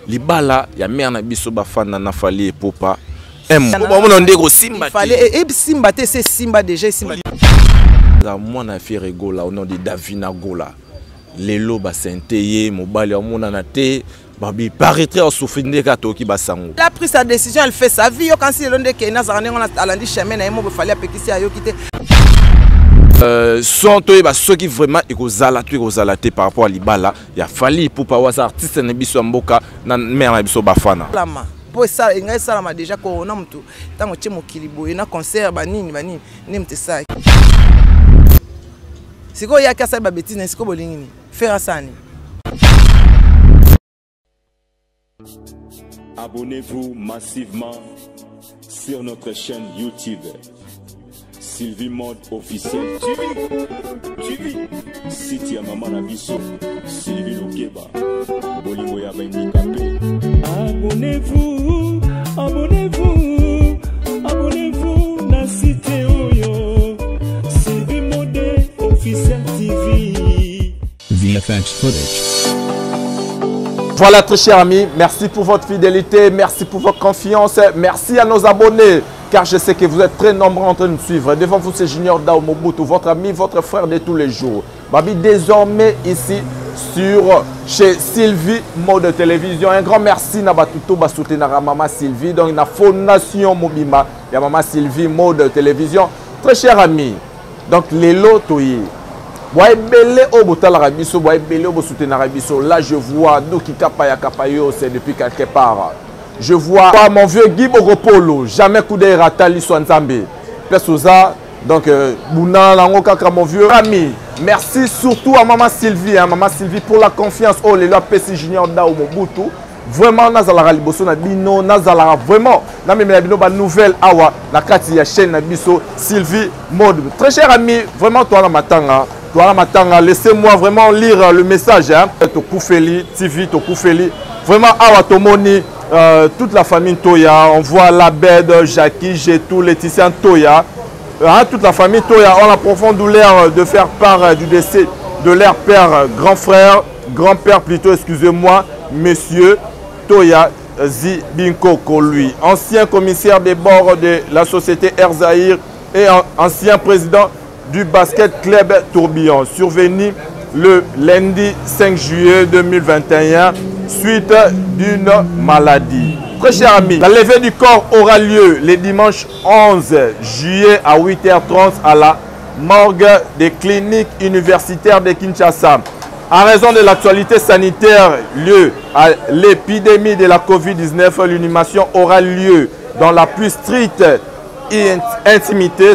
libala ya mère na biso bafana na fali epopa on ndeko simba fallait simba te c'est simba déjà simba moi na fi rigola au nom de Davina Gola lelo basenteye mobali ya mona na te babi paraîtrait au souffrinde ka toki basango. Elle a pris sa décision, elle fait sa vie quand si l'onde ke na zarane on a alandi chemin na yemo be fallait apekisi ayo kité sont ceux qui vraiment ekozala par rapport à libala ya fali pour pas was artiste na biso mboka na mère na biso bafana lama po ça ngai sala ma déjà ko na mtu tango che mokili boye na concert banini ni mte ça siko ya kasa ba bêtise na siko bolingini faire ça ni. Abonnez-vous massivement sur notre chaîne YouTube Sylvie Mode officiel. Suivi. Siti ya Mama na biso Sylvie Lokeba. Bolingo ya handicapé. Abonnez-vous na site oyo Sylvie Mode officiel TV. VFX footage. Voilà très chers amis, merci pour votre fidélité, merci pour votre confiance, merci à nos abonnés, car je sais que vous êtes très nombreux en train de nous suivre. Devant vous, c'est Junior Dao Mobutu, votre ami, votre frère de tous les jours. Babi, désormais ici chez Sylvie Mode Télévision. Un grand merci à Batuto Basoutenara Maman Sylvie, donc la Fondation Mobima, il y a Maman Sylvie Mode Télévision. Très chers amis, donc les lots. Là je vois Doki Kapaya Kapayo, c'est depuis quelque part. Je vois mon vieux Guy Bogopolo, jamais coudé Ratali Swanzambe. Pesoza, donc Bouna Langoka, mon vieux ami. Merci surtout à Maman Sylvie, Maman Sylvie pour la confiance. Oh, les lois PC Junior Dao Mobutu. Vraiment, Nazalara Liboso Nabino, Nazalara vraiment. Namemilabino, ba nouvelle awa, la carte ya chaîne Nabiso, Sylvie Mode. Très cher ami, vraiment toi la matanga. Laissez-moi vraiment lire le message. Tokoufeli, TV, Tokoufeli. Vraiment, Awa Tomoni, toute la famille Toya. On voit Labed, Jackie, Gétou, Laetitia Toya. Toute la famille Toya. On a la profonde douleur de faire part du décès de leur père, grand-père plutôt, excusez-moi, monsieur Toya Zibinkoko, lui. Ancien commissaire des bords de la société Erzaïr et ancien président du basket club Tourbillon, survenu le lundi 5 juillet 2021 suite d'une maladie. Très chers amis, la levée du corps aura lieu le dimanche 11 juillet à 8h30 à la morgue des cliniques universitaires de Kinshasa. En raison de l'actualité sanitaire liée à l'épidémie de la COVID-19, l'inhumation aura lieu dans la plus stricte intimité,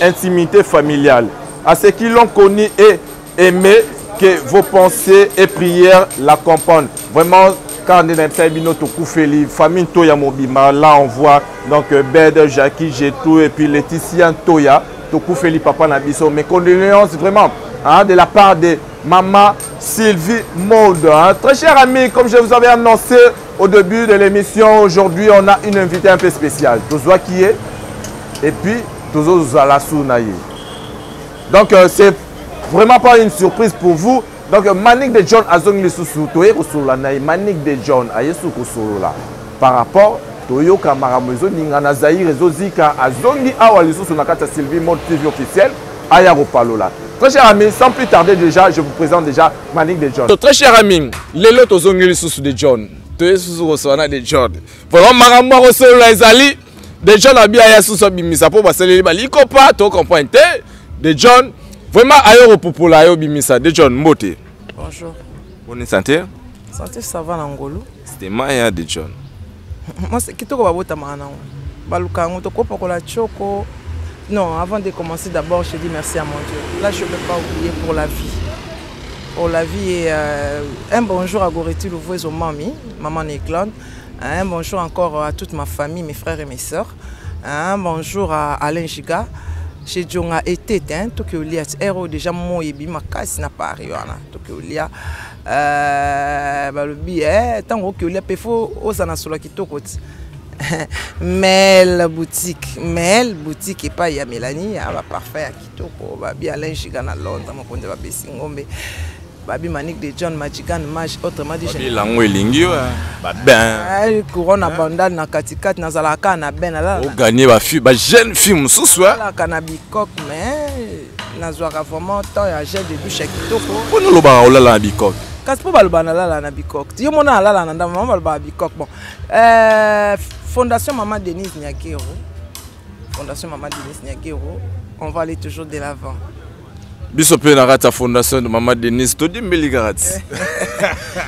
intimité familiale. À ceux qui l'ont connu et aimé, que vos pensées et prières l'accompagnent. Vraiment, quand on est dans famille Toya Mobima, là on voit donc Bed, Jackie, Gétou et puis Laetitia Toya, Tokoufeli Papa Nabiso. Mes condoléances vraiment de la part de Maman Sylvie Mode. Très chers amis, comme je vous avais annoncé au début de l'émission, aujourd'hui on a une invitée un peu spéciale. Tozoa qui est et puis toujours Zalasounaye. Donc c'est vraiment pas une surprise pour vous. Donc Manik de John Azong Lissousou Toye Kosolanaye Manik de John Ayesu Kosolola par rapport Toyo Kamaramezo Ningana Zahir Ezozika Azongi Awa Lissousou Nakata Sylvie Mode TV officiel Ayaro Palola. Très chers amis, sans plus tarder déjà, je vous présente déjà Manik de John. Très chers amis, les lots Azongi Lissousou de John Toye Sousou Kosolana de John. Vraiment Maramo Kosolola Ezali de John Abia Sousou Bimisa pour Baselili Baliko pas to comprendre de John. Vraiment, ayo popola ayo bimisa de John Mote. Bonjour. Bonne santé. Santé, ça va Nangolo. C'était Maya de John. Moi, c'est qui te babota mana. Balukango to ko pokola choko. Non, avant de commencer d'abord, je dis merci à mon Dieu. Là, je ne peux pas oublier pour la vie. Pour la vie et un bonjour à Goretti Louvois au Mami, maman Néglande. Un bonjour encore à toute ma famille, mes frères et mes sœurs. Un bonjour à Alain Giga. Chez Djonga été Tokyo Lia Ero déjà mo yebi makasi na Paris wana Tokyo Lia le billet tant que Lia pefo osana solo kitoko Mel boutique et pas ya Mélanie ya ba parfait ya kitoko ba bi Alain Giga na Londres mo konde ba Besingombe Babi Manique de John Majigan Maj autrement dit Babi lango elingi ben couronne bandal na katikati na zalaka na ben là o gagner ba jeune fille souswa la canabicok mais na zwaka vraiment temps ya gel de douche kitoko ko no loba o la bicok kasi po baloba na la na bicok yo mona la na ndama baloba bicok bon Fondation Maman Denise Nyakero Fondation Maman Denise Nyakero on va aller toujours de l'avant. Biso pe na rata Fondation de Maman Denise to di mbeli garati.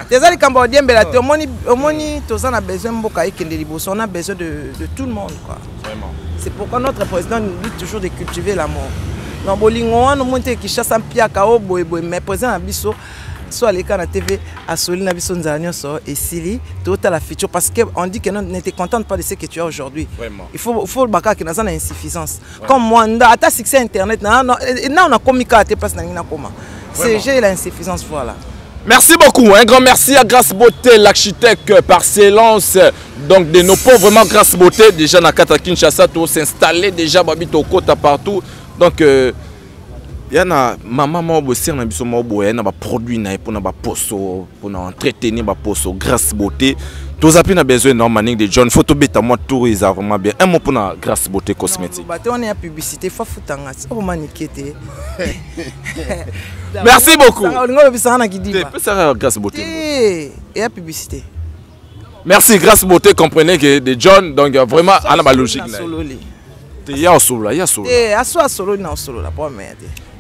Déjà les Cambodgiens bela te omoni toza na besoin mboka ekende liboso, on a besoin de tout le monde quoi. Vraiment. C'est pourquoi notre président nous dit toujours de cultiver l'amour. Non bolingo wana monte ki chassa mpiaka o boy mais président na biso soit les cas na TV à Solina biso nzanyo so et Sili tota la future parce que on dit que on n'était contente pas de ce que tu as aujourd'hui. Vraiment. Il faut le baka qui na zana insuffisance. Comme moi à ta succès internet na on a communiqué à tes place na ngina koma. C'est j'ai l'insuffisance voilà. Merci beaucoup, un grand merci à Grâce Beauté, l'architecte par excellence donc de nos pauvres, vraiment Grâce Beauté déjà na Kata Kinshasa tout s'installer déjà babito kota partout donc yana maman mo bosser na biso mo boye na ba produit na pour na ba poso pour na entretenir ba poso Grâce Beauté tous appui na besoin non Manique de John photo beta moi tout is vraiment bien un mot pour na Grâce Beauté cosmétique bah on est à publicité faut futanga c'est Manique té merci beaucoup Grâce Beauté et à publicité merci Grâce Beauté comprenez que de John donc vraiment à la logique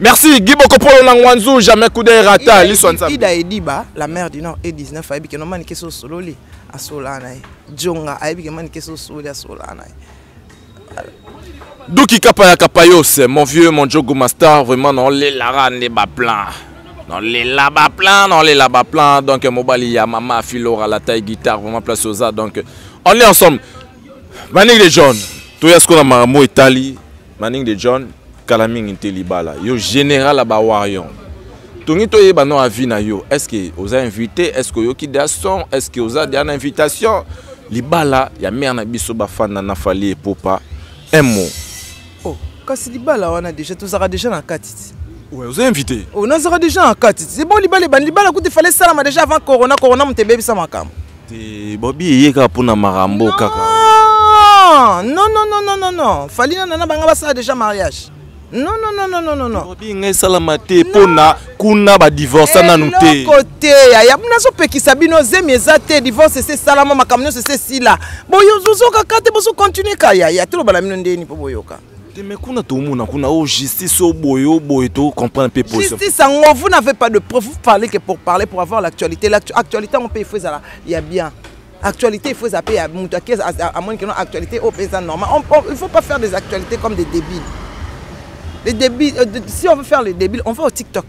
merci Guy Bokopolo Nangwanzu jamais coup de rata Ida Ediba la mère du Nord E19 aibi que no mani keso sololi a solana Jonga aibi que mani keso soli a solana Duki Kapaya Kapayos mon vieux mon Jogo Master vraiment non les lara ne ba plan non les là-bas plan non les là-bas plan donc mobali ya maman Philo à la taille guitare vraiment place aux a donc on est ensemble Manique de John tout est ce qu'on a maramo Italie Manique de John Kalaming Intelibala yo général ba warion Tongi to yeba no avis na yo est-ce que vous avez invité est-ce que yo ki da son est-ce que vous avez une invitation libala ya mère na biso ba fana na fali popa un mot oh kasi libala on a déjà tout ça déjà na katiti ouais vous avez invité oh on sera déjà en katiti c'est bon libala il fallait ça déjà avant corona mtebe bisa makam te bobi yeka pona marambo kaka non fallait nana banga ça déjà mariage. Non. Bien salamate pona kuna ba divorce na nute. Côté ya muna so pekisa bino zemezate divorce c'est salama makamno c'est si là. Boyo zuzo kakate boso continuer kaya ya to bala mino ndeni po boyoka. Mais kuna to muna kuna o justice o boyo to comprendre peu position. Justice en vous n'avez pas de preuve vous parlez que pour parler pour avoir l'actualité on peut faire ça il y a bien. Actualité, il faut zapper à moins que non actualité au pays normal. Il ne faut pas faire des actualités comme des débiles. Les débiles, si on veut faire les débiles, on va au TikTok.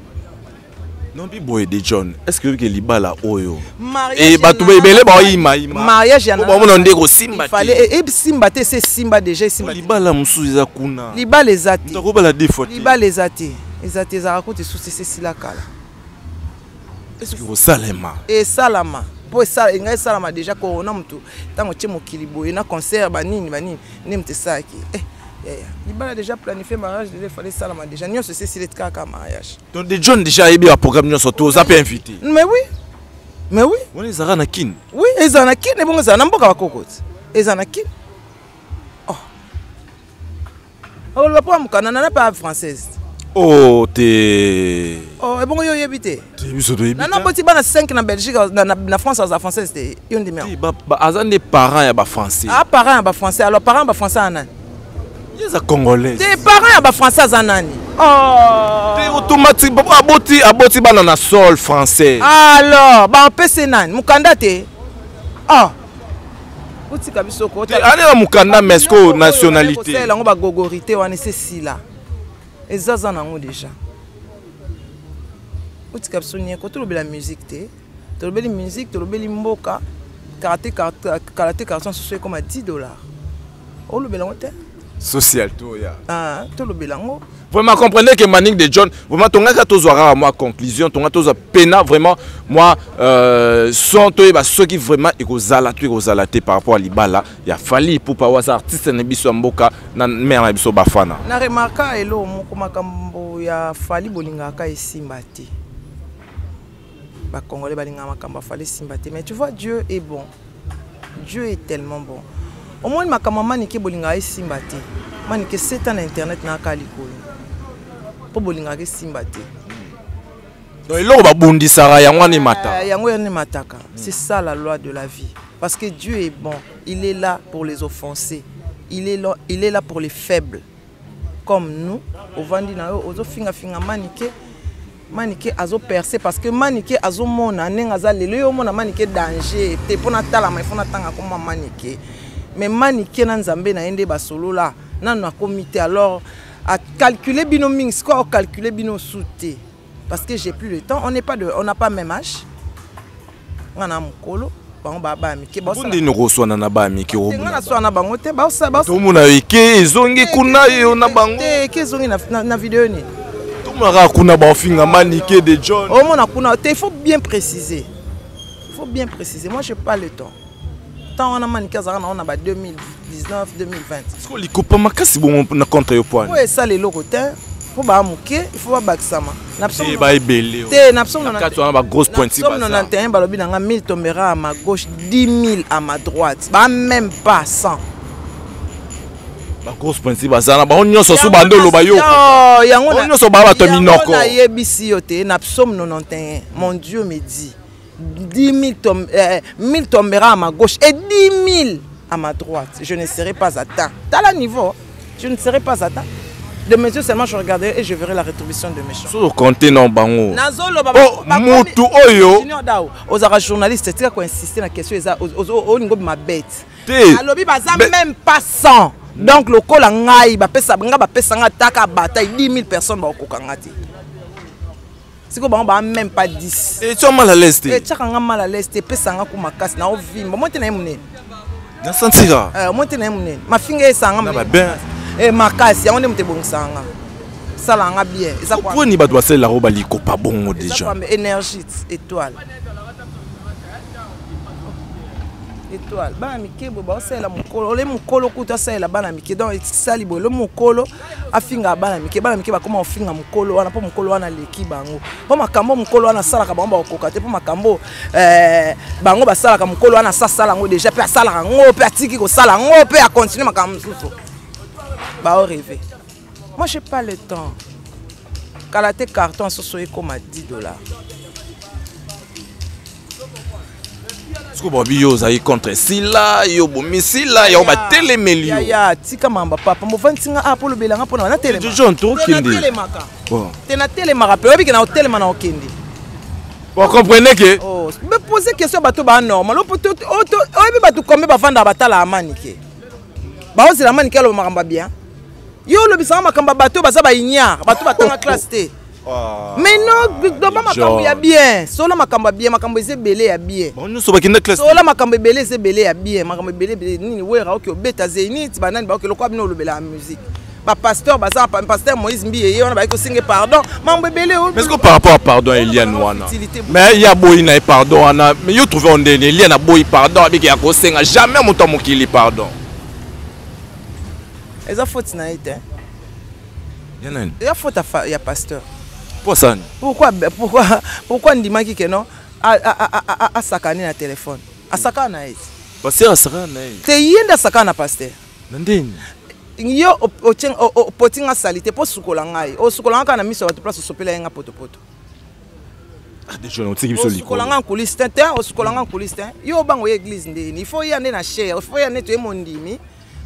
Non, puis boy de John, est-ce que liba la oyo? Mariage. Et bah tu bébé ba ima. Mariage yana. On ndeko simba. Il fallait et simba c'est simba déjà simba. Liba la musuza kuna. Liba les ati. Tu ko la défaut. Liba les ati. Les ati za raconte sous c'est sila kala. Est-ce que vous salema? Et salama. Pour ça il y salama déjà corona mtu tango tchemo kilibo na concert banini nemte saki il a déjà planifié mariage il fallait salama déjà nyo c'est si le kaka mariage donc de John déjà il y a programme nyo surtout ça peut inviter mais oui on est zara na kin oui ezana kin et bon ezana mboka bakokoti ezana kin oh la pomme kanana pas française oh t'es oh et bon yo yebité biso to yebité non boti bana 5 na Belgique na France à française c'est une demi ba azan des parents ya ba français parents ya ba français alors parents ba français anani yeza congolais des parents ya ba français anani t'es automatique aboti bana na sol français alors ba pese nani mukanda te boti kabiso ko ana mukanda mesko nationalité c'est là on ba gogorité wana c'est si là et ça nango déjà uti kapsoni ko to la musique te to beli musique to beli mboka karaté carton social comme à $10 o lo belango te social to ya to lo belango vraiment comprenez que Manique de John vraiment tonga ka to zoara moi conclusion tonga to zo pena vraiment moi sont to ba ceux qui vraiment ekozalate par rapport à libala ya fali pour pas was artiste na biso mboka na mère na biso bafana na remarka elo moko makambo ya fali bolinga ka esimba te Bah Congolais balinga makamba fallait simbaté. Mais tu vois, Dieu est bon. Dieu est tellement bon. Au moins makamba manike bolinga e simbaté. Manike 7 ans internet na kalikolo. Po bolinga ke simbaté. Donc il a bondi Sarah yangwani mata. Yangwani mataka. C'est ça la loi de la vie. Parce que Dieu est bon. Il est là pour les offensés. Il est là pour les faibles. Comme nous, au Vandina, au finga manike azo percer parce que manike azo mona nengaza lelo mona manike danger te pona tala mai fona tanga comme manike mais manike na nzambe na ende ba solo là na na comité alors à calculer bino mings quoi calculer bino souté parce que j'ai plus le temps on n'a pas même âge on a mukolo bango baba mike ba bondi no koswana na ba mike ro ngana swana bango te ba sa to mona eke ezongi kuna yo na bango te ke ezongi na vidéo ni de John. Il faut bien préciser. Il faut bien préciser. Moi, je n'ai pas le temps. Tant on a maniqué, on a 2019, 2020. Est-ce que les copains m'ont bon na contre yo point? Oui, ça les locaux. Il faut pas mouquer, il faut pas baksama. C'est pas belé. Te napsom na quand on a grosse pointe si basa. 91 balobi na 1000 tombera à ma gauche, 10 000 à ma droite. Ba même pas 100. Ba grosse pointe basa na ba onyo so su bando lo ba yo. Yango na onyo so ba bato minoko. Na yebisi yo te napsom 91. Mon Dieu me dit 10 000 tombera à ma gauche et 10 000 à ma droite. Je ne serai pas atteint. T'as le niveau, je ne serai pas atteint. De mes yeux seulement je regarderai et je verrai la rétribution de mes choses. So compter non bango. Nazolo baba. Mutu oyo. Aux journalistes, c'est quoi insister la question aux niveau ma bête. Alobi baza même pas 100. Donc le col en aïe, bapesa nga taka bataille 10 000 personnes ba kokangati. C'est que ba même pas 10. Et tu as mal à l'aise te. Et tu as mal à l'aise te pesa nga ko makasi na ovimba. Moi te na mune. Na sentira. Moi te na mune. Ma finga esanga na ba ben. Et makasi yango ndemte bongsanga. Sala nga bien. Eza quoi? Pourquoi ni ba doit la roba liko pas bon déjà. Énergie étoile. Étoile. Bana mikebo ba osela mukolo. Ole mukolo kuta sala bana mike donc sali bolo mukolo afinga bana mike ba koma ofinga mukolo wana po mukolo wana leki bango. Po makambo mukolo wana sala ka bango ba kokate po makambo bango ba sala ka mukolo wana sala ngo déjà pe sala ngo pe atiki ko sala ngo pe a continuer makambo susu. Ba o rêver. Moi j'ai pas le temps. Kalaté carton so comme à $10. Est-ce que Bobby yo zaï contre Sila yo bomi Sila yo ba télémelio ya tika mamba papa mo vantinga apolo belanga pona na télé John to kindi bon tena télé maka pe obi na hôtel mana okindi bon comprenez que oh me poser question bato ba normal opoto obi bato kombe ba vanda batala amani ke ba ozela amani ke lo makamba bien yo lo bisanga makamba bato baza ba inya bato batanga classe te. Mais non, doba makambo ya bien. Solo makambo bien, makambo eze belé ya bien. Bon nous soba kinda classe. Solo makambo belé eze belé ya bien, makambo belé nini wera oki obeta zenit banani ba oki lokwa bino lobela musique. Ba pasteur baza pasteur Moïse Mbiye on ba ko singe pardon. Mambo belé o. Mais est-ce que par rapport à pardon Eliane wana? Mais il y a boy na pardon wana, mais yo trouver on ndene Eliane na boy pardon avec ya ko senga jamais moto mokili pardon. Eza faute na ite. Yanani? Ya faute ya pasteur. Pourquoi ndimaki ke non a sakani na téléphone a sakana na eti pasteur sakana na eti te yenda sakana pasteur ndeni yo potinga salite po sukola ngai o sukola ngaka na miso bato place sopela yenga potopoto déjà on tiki biso liko sukola ngaka kuliste te o sukola ngaka kuliste yo bango église ndeni il faut yande na cher il faut yande to e mondimi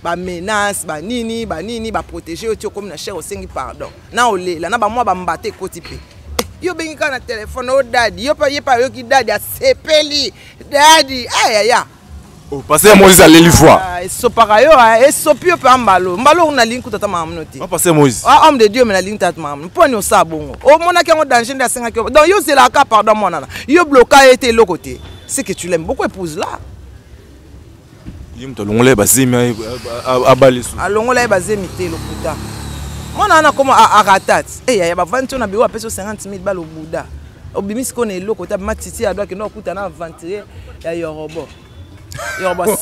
ba menace ba nini ba protéger au comme na cher osengi pardon na olela na ba moi ba mbate kotipe yo bengi kana téléphone o daddy yo pa yo ki daddy a sepeli daddy aya oh passer Moïse aller li fois so para yo e sopio pe mbalo na link tata mamnoti on passer Moïse homme de Dieu me na link tata mam poni o sa bongo o mona ke ngo danger nda senga ke donc yo c'est la ka pardon mona yo bloqué était le côté c'est que tu l'aimes beaucoup épouse là. Alongolai bazemi abalisu alongolai bazemi te lokuta mona ana koma aratat ya ba vanto na biwa peso 50 000 balo buda obimisi kona eloko ta matiti adwa ke no kuta na aventurer ya yorobo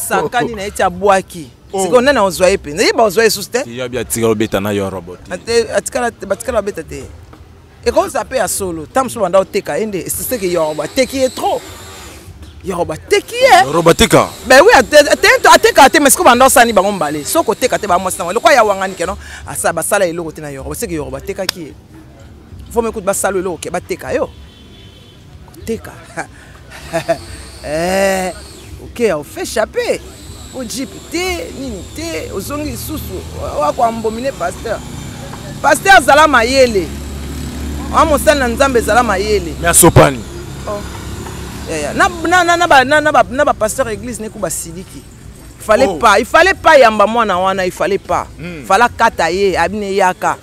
sakani na eti abwaki siko nana ozwa epe nzi ba ozwa esuste ya bia tika obeta na yorobo atikala batikala obeta te Et quand ça paye à solo, tant que tu teka ende, c'est que Yoruba teki est trop. Yoruba teki est. Yoruba teka. Ben oui, teka te mais ce que bando sani bango mbale. Soko teka te ba mo sana. Le quoi ya wangani ke non? Asa ba sala elo te na Yoruba. C'est que Yoruba teka qui est. Faut m'écouter ba salo elo ke ba teka yo. Teka. OK, on fait échapper. Au jeep te, nini te, au zongi susu. Wa kwa mbomine pasteur. Pasteur zala mayele. On mosala nzambe zala mayele. Mais Sopani. Oh. Na pasteur église ne kuba sidiki. Il fallait pas yamba mwana wana, il fallait pas. Fallait kataye abine yaka.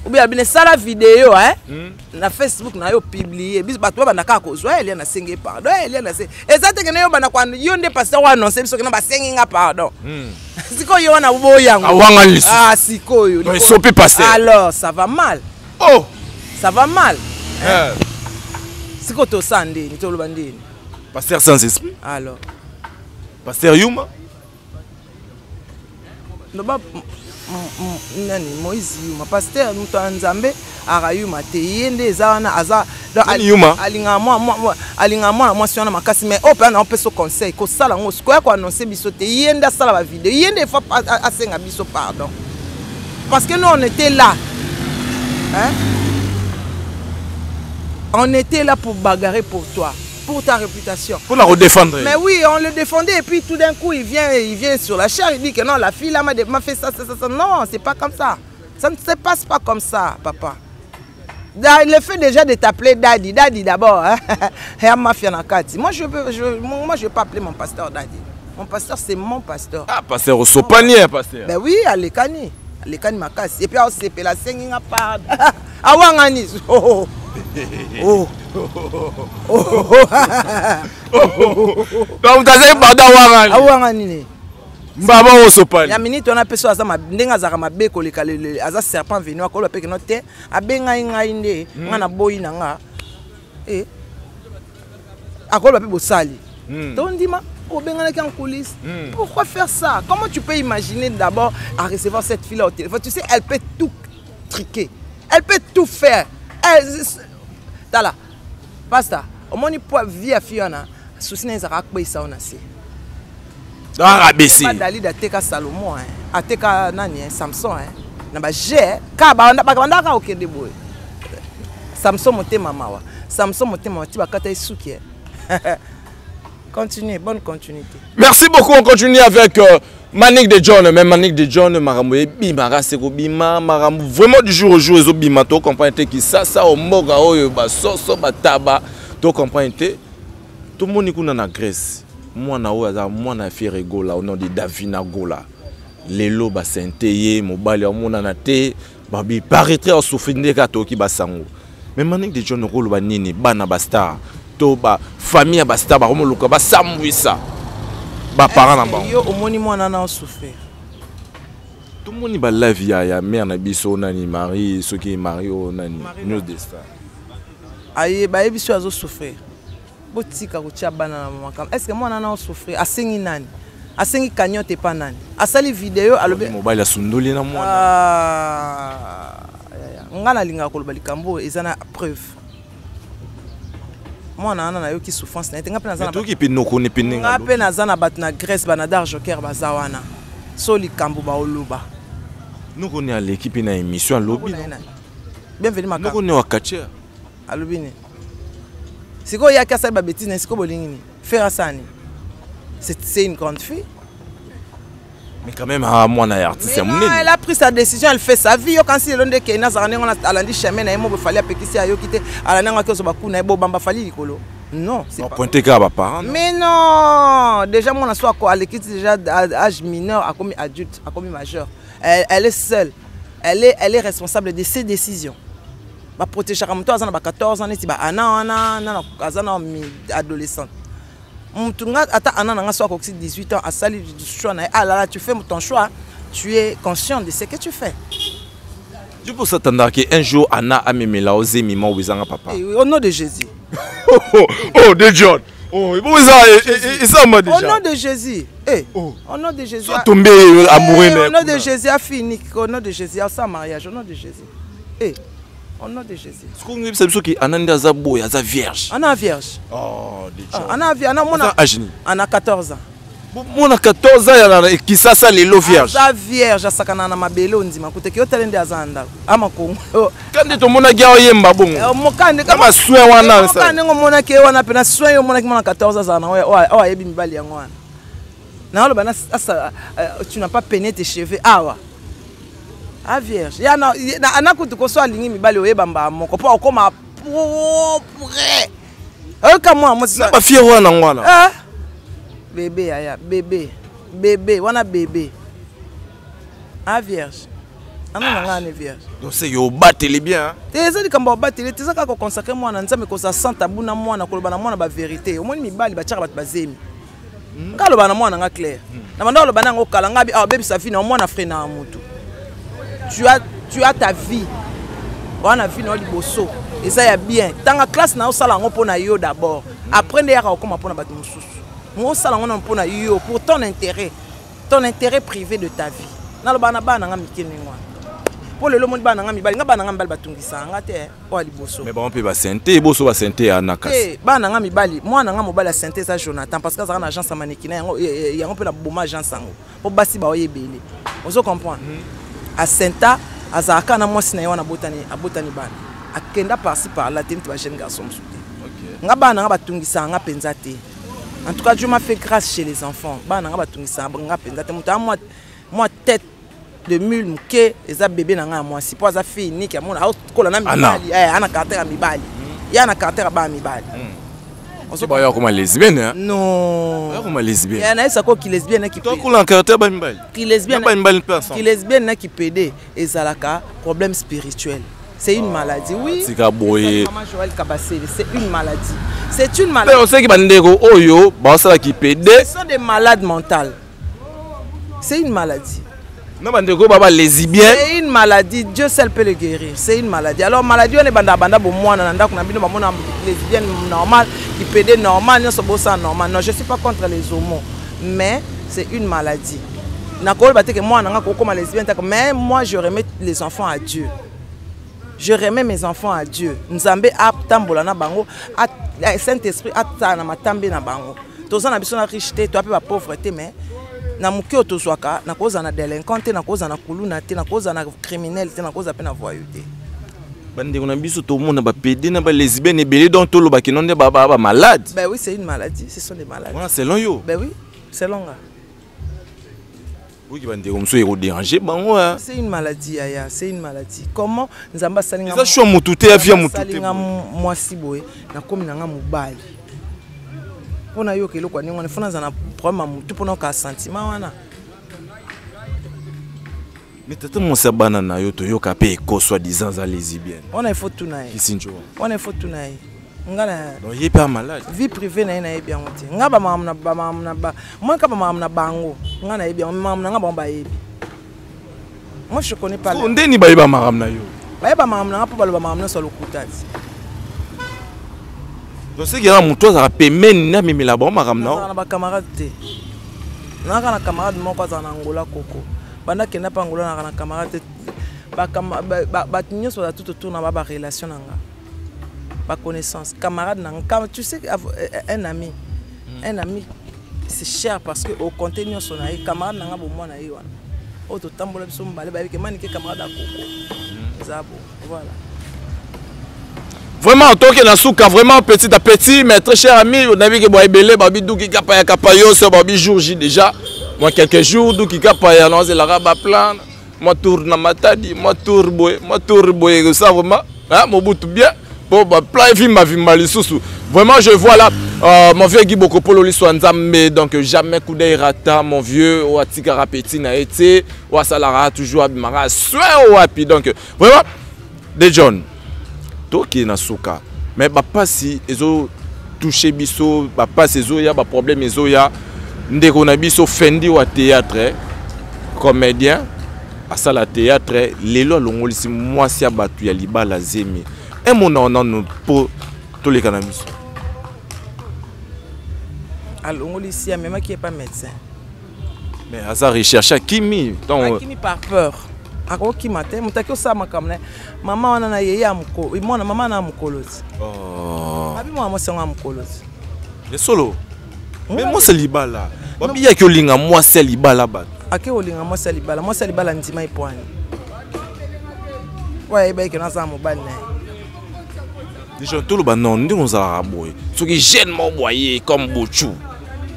Ou bien abine sala vidéo na Facebook na yo publier. Bis bato ba ndaka ko zwa Elia na senge pardon. Elia na se. Ezate ke na yo bana kwa yo nde pasteur wa annoncer biso ke na ba senginga pardon. Siko yo wana bo yango. Awanga lisu. Ah siko yo. Mais sopi pasteur. Alors ça va mal. Oh. Ça va mal. C'est quoi ton sandé, ni ton bandé. Pasteur sans esprit. Alors. Pasteur Yuma. Non ba nani Moïse Yuma pasteur muto Nzambe ara Yuma te yende zawana aza Yuma alinga moi siona makasi mais opa na peso conseil ko sala ngo ko ko annoncer biso te yende sala ba vidéo yende fa asenga biso pardon. Parce que nous on était là. Hein? On était là pour bagarrer pour toi, pour ta réputation. Pour la redéfendre. Mais oui, on le défendait et puis tout d'un coup, il vient sur la chair, il dit que non, la fille là m'a fait ça. Non, c'est pas comme ça. Ça ne se passe pas comme ça, papa. Le fait déjà de t'appeler Daddy, Daddy d'abord, moi je vais pas appeler mon pasteur Daddy. Mon pasteur, c'est mon pasteur. Ah, pasteur au Sopani, pasteur. Ben oui, à l'Ekani. Lekani makasi et puis on s'est fait la senginga par awangani oh oh donc t'as pas awangani ne mbaba au Sopani ya minute on a peso azama ndenga zaka mabeko lekale aza serpent venu akolo peke no te abenga ngai nde ngana boyi nanga akolo pe bosali tondima. En coulisses. Pourquoi faire ça? Comment tu peux imaginer d'abord à recevoir cette fille au téléphone? Tu sais, elle peut tout triquer. Elle peut tout faire. Tala, basta. Au moins, il peut vivre à Fiona. Souci n'est pas que ça on a assez. Pas Dali d'Ateka Salomon, Ateka Nani, Samson, Naba j'ai, Kaba, on n'a pas de ok de boy. Samson monte mama, Samson monte mama, tu vas kata souki. Continuez, bonne continuité. Merci beaucoup, on continue avec Manic de John, même Manic de John, Maramoué, Bimara, Seko Bima, Maramou, vraiment du jour au jour, ils ont Bima, tu comprends, qui ça, au Moga, so, Bataba, tu comprends, tout le monde est en Grèce. Moi, je suis fait Gola, au nom de Davina Gola. Les lots, c'est un théier, mon balai, mon anate, babi, paraîtrait au souffrir de Kato qui basango. Mais Manic de John, rôle, Banini, Bana Basta. Ba famille à basta ba romo luka ba samwisa ba parents na bango yo omoni mwana na souffrir tout moni ba la vie ya mère na biso nani mari ceux qui mari o nani news de ça aye ba biso azo souffrir botika ko tia bana na mama est-ce que mwana na souffrir asengi nani asengi kanyote pa nani asali vidéo alobi mobile ya sundoli na mwana ngana linga ko loba likambo ezana preuve. Moi, je suis souffrance. Je suis en Grèce, je Joker, Bazawana. Soli Kambu Baoluba. Nous sommes à l'équipe de l'émission à Lobby. Bienvenue, ma Nous sommes à Kacher. À Lobby. Si vous avez cassé ma bêtise, c'est quoi faire ça? C'est une grande fille. Mais quand même, moi, elle a pris sa décision, elle fait sa vie. Quand elle a dit chemin, elle non, c'est pas. Mais non, déjà, mon assoit à l'équipe déjà d'âge mineur, à comme adulte, à comme majeur. Elle est seule. Elle est responsable de ses décisions. Va protéger à 14 ans, adolescente. Attends, 18 ans, à salir du choix. Ah là là, tu fais ton choix, tu es conscient de ce que tu fais. Je peux s'attendre qu'un jour, Anna a mis la osé mima ou bizanga papa. Au nom de Jésus. Oh, de John. Oh, ça m'a déjà. Au nom de Jésus. Au nom de Jésus. Tombé amoureux. Au nom de Jésus, a fini. Au nom de Jésus, a sa mariage. Au nom de Jésus. Au nom de Jésus. Ce qu'on dit, c'est que Ananda Zabo, il y a vierge. On a vierge. Oh, déjà. On a vierge. On a 14 ans. On a 14 ans, qui ça, les lots vierges. On a vierge, ça a ma belle, on dit, ma coûte, qui est au talent de Azanda. À ma con. Quand tu as un gars, il y a un babon. Comment soin on a ça? Quand on a que on a peine soin, on a 14 ans. Oh, il y a une balle. Non, tu n'as pas peiné tes cheveux. Ah, ouais. Ah, vierge. Il y a un coup de soit ligné, mi balle, et bamba, mon copain, comme un prêt. Comme moi, c'est pas fier, on a. Bébé, aya, bébé, on a bébé. Ah, vierge. Ah non, on a vierge. Donc c'est yo battre les bien. T'es ça dit quand on battre, t'es ça qu'on consacre moi dans ça mais qu'on ça sent tabou na moi na kolobana moi na ba vérité. Au moins mi bali ba tchaka ba bazemi. Kalobana moi na clair. Na banda kolobana ngo kala ngabi ah baby sa vie na moi na frère na mutu. Tu as ta vie. On a vie na liboso. Et ça y a bien. Dans la classe na osala ngo pona yo d'abord. Après ndeka okoma pona ba mususu. Ngo sala ngo na pona yo pour ton intérêt privé de ta vie. Na lobana bana nga mikeni ngwa. Pour le monde bana nga mibali nga bana nga mbali batungisa nga te o liboso. Mais bon on peut ba santé boso ba santé anakas. Eh bana nga mibali moi na nga mobali a santé ça Jonathan parce que ça na agence manekina yango pe na boma agence sango. Po basi ba oyebele. Ozo comprendre. A Senta azaka na mwasi na yo na botani bana. Akenda par-ci par-là tente ba jeune garçon soute. OK. Nga bana nga batungisa nga penza te. En tout cas Dieu m'a fait grâce chez les enfants. Bana nga batungisa nga penza te muta moi tête de mule que eza bébé na nga moi si pour za fille ni ki amona ko na mibali ana caractère ya mibali ya na caractère ba mibali on se ba comme lesbienne hein non comme lesbienne ya na esa ko ki lesbienne ki to ko na caractère ba mibali ki lesbienne ba mibali personne ki lesbienne na ki pédé ezalaka problème spirituel c'est une maladie oui c'est kaboye c'est une maladie c'est une maladie mais on sait que bandeko oyo ba ça qui pédé ce sont des malades mentales c'est une maladie. C'est une maladie, Dieu seul peut le guérir. C'est une maladie. Alors, maladie, on est banda pour moi, lesbienne normale, qui pédé normal, normal. Non, je ne suis pas contre les homos, mais c'est une maladie. Mais moi, je remets les enfants à Dieu. Je remets mes enfants à Dieu. Nzambe a tambola na bango, Saint-Esprit a tana matambe na bango. Tous en habitant la richesse, toi, la pauvreté, mais. Na muki otozwaka na koza na délinquant na koza na kuluna te na koza na criminel te na koza pe na voyou te bande on a biso to monde ba pédé na ba lesbienne belé donc to lobaki non de ba malade. Ben oui, c'est une maladie, ce sont des maladies. Voilà, selon yo. Ben oui, selon nga. Oui, bande comme ça il déranger bango hein. C'est une maladie aya, c'est une maladie. Comment nzamba salinga ça choix mututé afia mututé. Salinga moi si boye na komi na nga mobali. On a eu que le quoi, on a fait un problème, tout pour nous qu'un sentiment. Mais tu as mon sabana na yo to yo kapé ko soi-disant za lesbienne. On a fait tout naï. On a fait tout naï. Donc il est pas malade. Vie privée naï bien monté. Nga ba mam na ba. Moi ka ba mam na bango. Nga naï bien mam na nga ba yebi. Moi je connais pas. On ndeni ba yeba maram na yo. Ba mam na pa ba lo ba mam na sur le coutati. Donc c'est qu'il y a un toit à payer na mimi la bombe maram na. Na ba camarade te. Na kana camarade mo ko za na Angola koko. Banda kena pa Angola na kana camarade ba tinyo so da tout autour na ba relation nga. Ba connaissance, camarade na nga. Tu sais un ami c'est cher parce que au contenu son na camarade na nga bo mo na yi wana. O to tambola biso mbale ba ke manike camarade a koko. Zabo, voilà. Vraiment, en tant que Nasuka, vraiment petit à petit, mais très cher ami, on a vu que Boaibele, Babi Douki Kapaya Kapayo, c'est Babi jour J déjà. Moi, quelques jours, Douki Kapaya, non, c'est l'arabe à plan. Moi, tourne na matadi, moi, tourne boy, ça vraiment, hein, mon bout tout bien. Bon, bah, plein de ma vie, malisusu. Vraiment, je vois là, mon vieux Guy Bokopolo, mais donc jamais coup d'œil rata, mon vieux, ou Atikara Petit n'a été, ou à Salara, toujours Abimara, soin ou Api. Donc, vraiment, des John. Qui est na souka mais pas si ils ont touché biso pas si ils ont problème ils ont ya ndeko na biso fendi wa théâtre comédien à ça la théâtre lelo longolisi moi si abatu ya libala zemi et mon non pour tous les cannabis alongolisi même qui est pas médecin mais à ça recherche kimi par peur Akoki matin, mutaki osama kamne. Maman wana na yeye amko. Imona maman na amkolozi. Oh. Abi moi c'est amkolozi. Le solo. Mais moi c'est libala. Babi ya ki olinga moi c'est libala ba. Ake olinga moi c'est libala. Moi c'est libala ndima ipwani. Ouais, ba ke na za mobali na. Déjà tout le non ndi on za boy. Ce qui gêne moi boyer comme Bochou.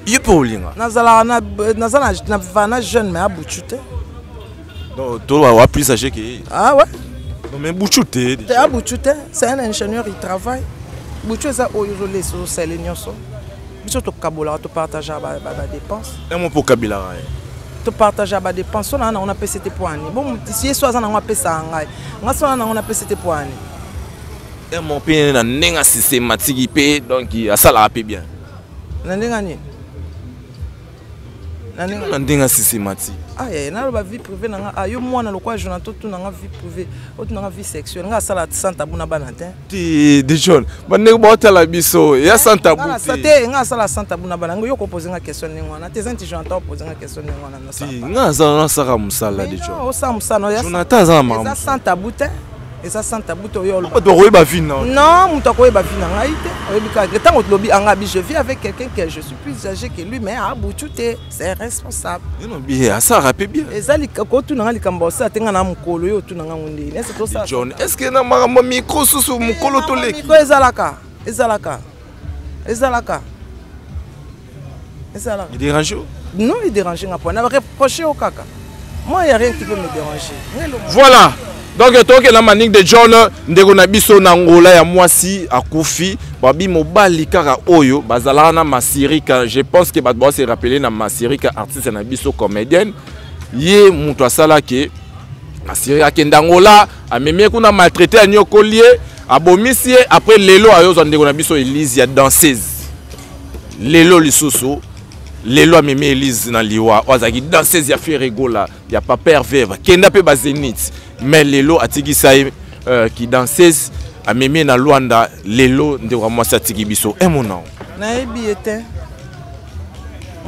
Il peut olinga. Nazala na vana jeune mais abuchu te. Non, tout le monde plus sachez que. Ah ouais. Non mais Bochou te. Te abuchu te, c'est un ingénieur, il travaille. Bochou ça oyole so selenyoso. Biso to kabola to partager ba dépenses. Un mot pour Kabila. To partager ba dépenses. On a payé cette poigne. Bon si soit ça on a payé ça ngai. Ngaso on a payé cette poigne. Un mot pe na nenga systématique pe donc ça la paye bien. Na nenga ni. Na nenga systématique. Ah yeah, na ba vie privée na nga yo mwana lokwa journal to na nga vie privée, autre na nga vie sexuelle. Nga sala santa buna banatin. Ti de John. Ba ne ba tala biso. Ya santa bu. Nga sate nga sala santa buna bana. Nga yo ko poser nga question ni ngwana. Tes intelligent to poser nga question ni ngwana na sa. Ti nga za na saka musala de John. O sa musano ya. Jonathan za ma. Eza santa butin. Eza santa buto yo. Ba to ko ba vie non. Non, muto ko ba vie na nga ite. O bi ka tant que lobi anga bi je vis avec quelqu'un que je suis plus âgé que lui mais abutu te, c'est responsable. Non bien, ça rappelle bien. Ezali ko tu na likambo sa tenga na mukolo yo tu na nga ngundi. Est-ce que ça John, est-ce que na makambo micro susu mukolo to leki? Ko ezalaka. Ezalaka. Ezalaka. Ezalaka. Il dérange? Non, il dérange nga pas. Na reprocher au kaka. Moi, il n'y a rien qui peut me déranger. Voilà. Donc, tant que la manique de John, ndeko na biso na ngola ya mwasi akufi, babi mobali kaka oyo, bazala na Masirika, je pense que batbo se rappeler na Masirika artiste na biso comédienne, ye muto asala ke Masirika kenda ngola, amemie kuna maltraité a nyoko lié, abomisi après lelo ayo ndeko na biso Elise ya danseuse. Lelo lisusu lelo amemie Elise na liwa, ozaki danseuse ya fait rigola, ya pas pervers, kenda pe bazenit. Mais lelo atiki sai qui danseuse amemie na Luanda lelo ndeko mwasi atiki biso emona. Na ebi ete.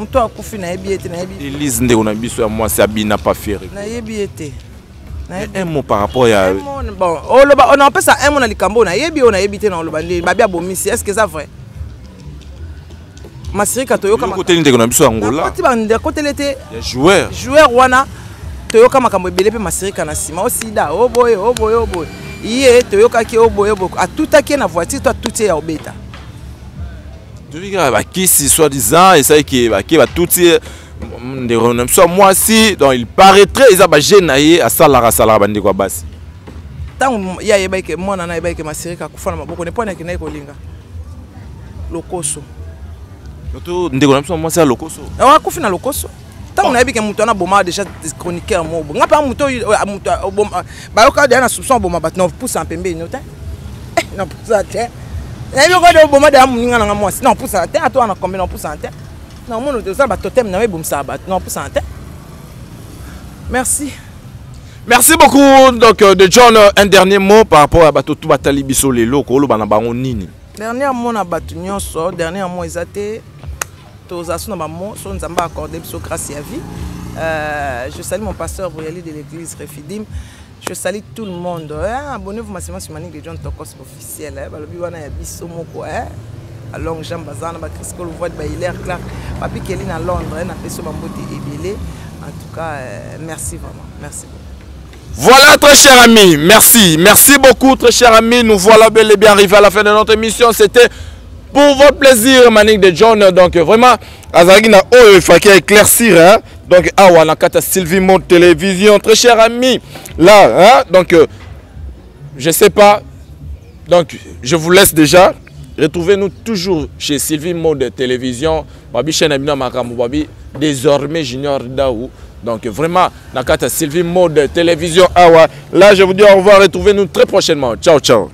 Mto akufi na ebi ete na ebi. Elise ndeko na biso ya mwasi abina pas faire. Na ebi ete. Un mot par rapport à bon, on appelle ça un mot na likambo na yebi on a ebité na loba ndi babia bomisi, est-ce que ça vrai? Masirika toyoka côté ndeko na biso Angola. Côté bande côté l'été. Joueur wana toyoka makambo ebele pe Masirika na sima osida oboye. Iye toyoka ki oboye a tout aki na voiture toi tout ya obeta. Devika ba kisi soi-disant et ça qui ba tout ndeko na biso mwasi donc il paraîtrait ils ba jenaye à salara bande kwa basi. Tant ya yeba ke mwana na yeba ke Masirika kufana maboko ne pona kina kolinga. Lokoso. Toto ndeko na biso mwasi lokoso. Awa kufina lokoso. Tant na yebike muto na boma déjà chroniqueur mobo. Nga pa muto boma ba yoka de na soupçon boma bat non pousse en pembe nota. Non pousse à terre. Na yebiko de boma de amuninga na mwasi. Non pousse à terre à toi na combien non pousse à terre. Non mon de ça ba totem na bom ça bat non pousse à terre. Merci. Merci beaucoup donc de John, un dernier mot par rapport à Batotou Batali Biso lelo ko lo bana bango nini. Dernier mot na batu nyonso, dernier mot ezate tozasu na ba mot so nzamba accordé biso grâce à vie. Je salue mon pasteur Boyali de l'église Refidim. Je salue tout le monde. Abonnez-vous massivement sur Manique de John Tokos officiel. Balobi wana ya biso moko along Jean Bazana ba Chris Cole voix de Hilaire Clark. Papi Kelly à Londres na peso bambote ebele. En tout cas, merci vraiment. Merci beaucoup. Voilà très chers amis, merci beaucoup très chers amis, nous voilà bel et bien arrivés à la fin de notre émission, c'était pour votre plaisir Manique de John, donc vraiment, Azagina il faut éclaircir, hein? Donc awa kata Sylvie Mode Télévision, très chers amis, là, hein? Donc je sais pas, donc je vous laisse déjà, retrouvez-nous toujours chez Sylvie Mode Télévision, Babi Chenabina Makamou Babi, désormais Junior Daou. Donc vraiment, Nakata Sylvie Mode Télévision Awa. Là, je vous dis au revoir. Retrouvez-nous très prochainement. Ciao, ciao.